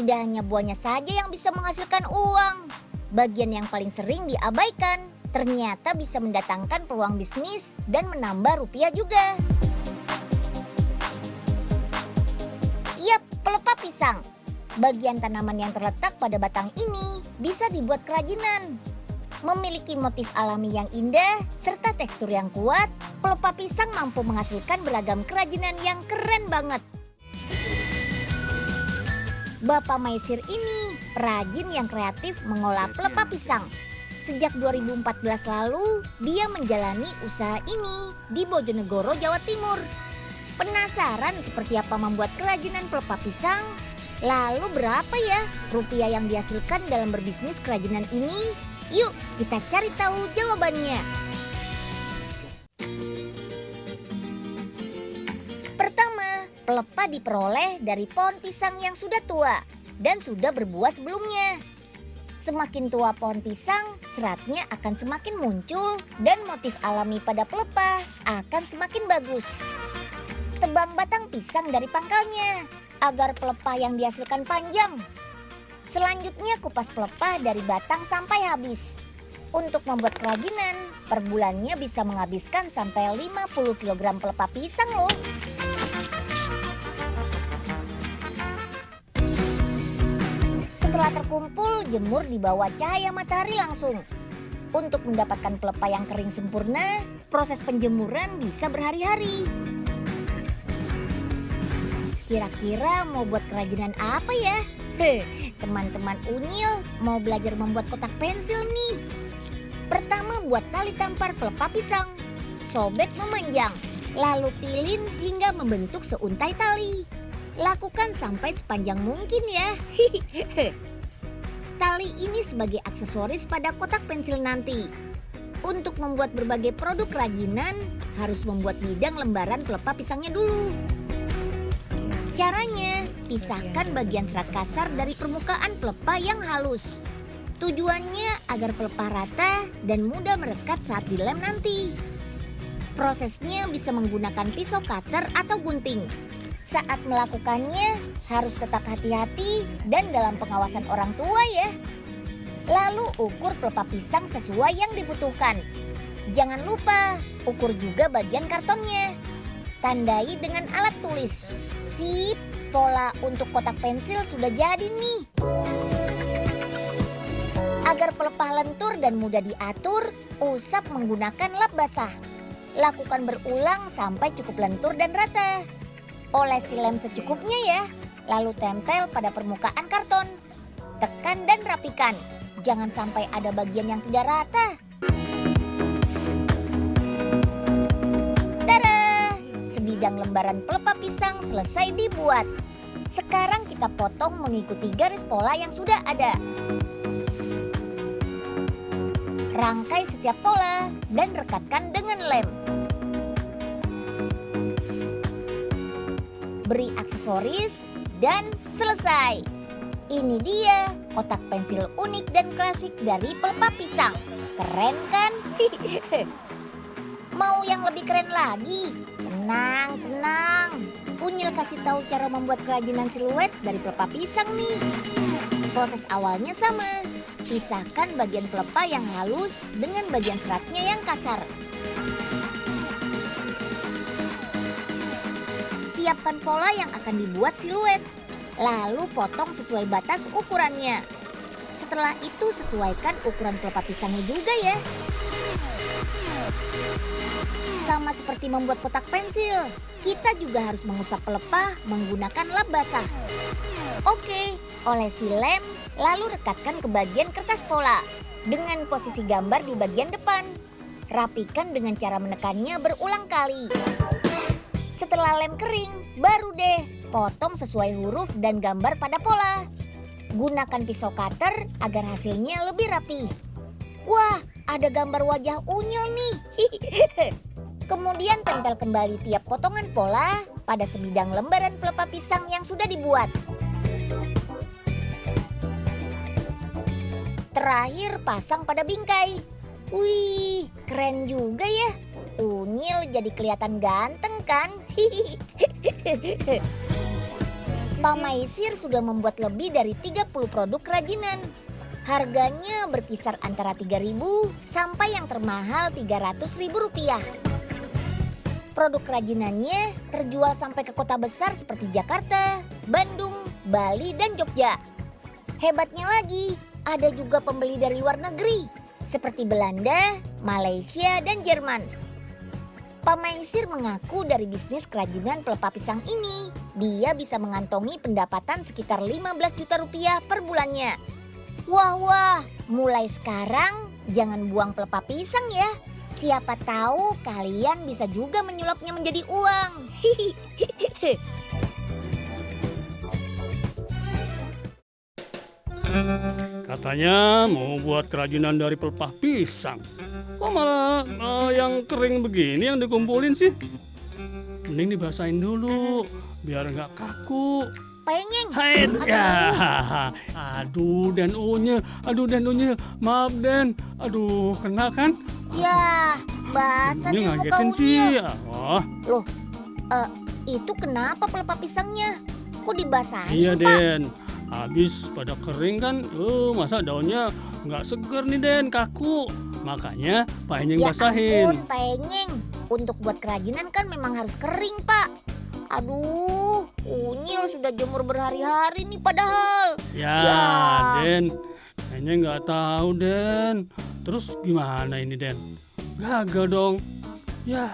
Tidak hanya buahnya saja yang bisa menghasilkan uang. Bagian yang paling sering diabaikan, ternyata bisa mendatangkan peluang bisnis dan menambah rupiah juga. Yap, pelepah pisang. Bagian tanaman yang terletak pada batang ini bisa dibuat kerajinan. Memiliki motif alami yang indah serta tekstur yang kuat, pelepah pisang mampu menghasilkan beragam kerajinan yang keren banget. Bapak Maisir ini perajin yang kreatif mengolah pelepah pisang. Sejak 2014 lalu, dia menjalani usaha ini di Bojonegoro, Jawa Timur. Penasaran seperti apa membuat kerajinan pelepah pisang? Lalu berapa ya rupiah yang dihasilkan dalam berbisnis kerajinan ini? Yuk kita cari tahu jawabannya. Pertama, pelepah diperoleh dari pohon pisang yang sudah tua dan sudah berbuah sebelumnya. Semakin tua pohon pisang, seratnya akan semakin muncul dan motif alami pada pelepah akan semakin bagus. Tebang batang pisang dari pangkalnya agar pelepah yang dihasilkan panjang. Selanjutnya kupas pelepah dari batang sampai habis. Untuk membuat kerajinan, per bulannya bisa menghabiskan sampai 50 kg pelepah pisang loh. Setelah terkumpul, jemur di bawah cahaya matahari langsung. Untuk mendapatkan pelepah yang kering sempurna, proses penjemuran bisa berhari-hari. Kira-kira mau buat kerajinan apa ya? Teman-teman Unyil mau belajar membuat kotak pensil nih. Pertama buat tali tampar pelepah pisang. Sobek memanjang, lalu pilin hingga membentuk seuntai tali. Lakukan sampai sepanjang mungkin ya. Tali ini sebagai aksesoris pada kotak pensil nanti. Untuk membuat berbagai produk kerajinan, harus membuat bidang lembaran pelepah pisangnya dulu. Caranya, pisahkan bagian serat kasar dari permukaan pelepah yang halus. Tujuannya agar pelepah rata dan mudah merekat saat dilem nanti. Prosesnya bisa menggunakan pisau cutter atau gunting. Saat melakukannya harus tetap hati-hati dan dalam pengawasan orang tua ya. Lalu ukur pelepah pisang sesuai yang dibutuhkan. Jangan lupa ukur juga bagian kartonnya. Tandai dengan alat tulis. Sip, pola untuk kotak pensil sudah jadi nih. Agar pelepah lentur dan mudah diatur, usap menggunakan lap basah. Lakukan berulang sampai cukup lentur dan rata. Olesi lem secukupnya ya, lalu tempel pada permukaan karton. Tekan dan rapikan, jangan sampai ada bagian yang tidak rata. Sebidang lembaran pelepah pisang selesai dibuat. Sekarang kita potong mengikuti garis pola yang sudah ada. Rangkai setiap pola dan rekatkan dengan lem. Beri aksesoris dan selesai. Ini dia kotak pensil unik dan klasik dari pelepah pisang. Keren kan? Mau yang lebih keren lagi? Tenang. Unyil kasih tahu cara membuat kerajinan siluet dari pelepah pisang nih. Proses awalnya sama. Pisahkan bagian pelepah yang halus dengan bagian seratnya yang kasar. Siapkan pola yang akan dibuat siluet. Lalu potong sesuai batas ukurannya. Setelah itu sesuaikan ukuran pelepah pisangnya juga ya. Sama seperti membuat kotak pensil, kita juga harus mengusap pelepah menggunakan lap basah. Oke, olesi lem, lalu rekatkan ke bagian kertas pola dengan posisi gambar di bagian depan. Rapikan dengan cara menekannya berulang kali. Setelah lem kering, baru deh potong sesuai huruf dan gambar pada pola. Gunakan pisau cutter agar hasilnya lebih rapi. Wah, ada gambar wajah Unyil nih. Kemudian tempel kembali tiap potongan pola pada sebidang lembaran pelepah pisang yang sudah dibuat. Terakhir pasang pada bingkai. Wih, keren juga ya. Unyil jadi kelihatan ganteng kan? Pak Maisir sudah membuat lebih dari 30 produk kerajinan. Harganya berkisar antara 3.000 sampai yang termahal Rp300.000. Produk kerajinannya terjual sampai ke kota besar seperti Jakarta, Bandung, Bali, dan Jogja. Hebatnya lagi, ada juga pembeli dari luar negeri seperti Belanda, Malaysia, dan Jerman. Pak Maisir mengaku dari bisnis kerajinan pelepah pisang ini, dia bisa mengantongi pendapatan sekitar 15 juta rupiah per bulannya. Wah, mulai sekarang jangan buang pelepah pisang ya. Siapa tahu kalian bisa juga menyulapnya menjadi uang. Katanya mau buat kerajinan dari pelepah pisang. Kok malah yang kering begini yang dikumpulin sih? Mending dibasahin dulu biar nggak kaku. Penyeng. Hai, ya. Aduh, Den Unyil. Maaf, Den. Aduh, kena kan? Ya, basah Ini deh muka ngagetin sih. Unyil. Oh, Loh, itu kenapa pelepah pisangnya? Kok dibasahin, iya, Pak? Den. Habis pada kering kan, masa daunnya nggak seger nih, Den, kaku. Makanya Pak Enyeng Ya basahin. ampun, Penyeng. Untuk buat kerajinan kan memang harus kering, Pak. Aduh, Unyil sudah jemur berhari-hari nih padahal. Ya, Den. Kayaknya nggak tahu, Den. Terus gimana ini, Den? Gagal dong. Ya,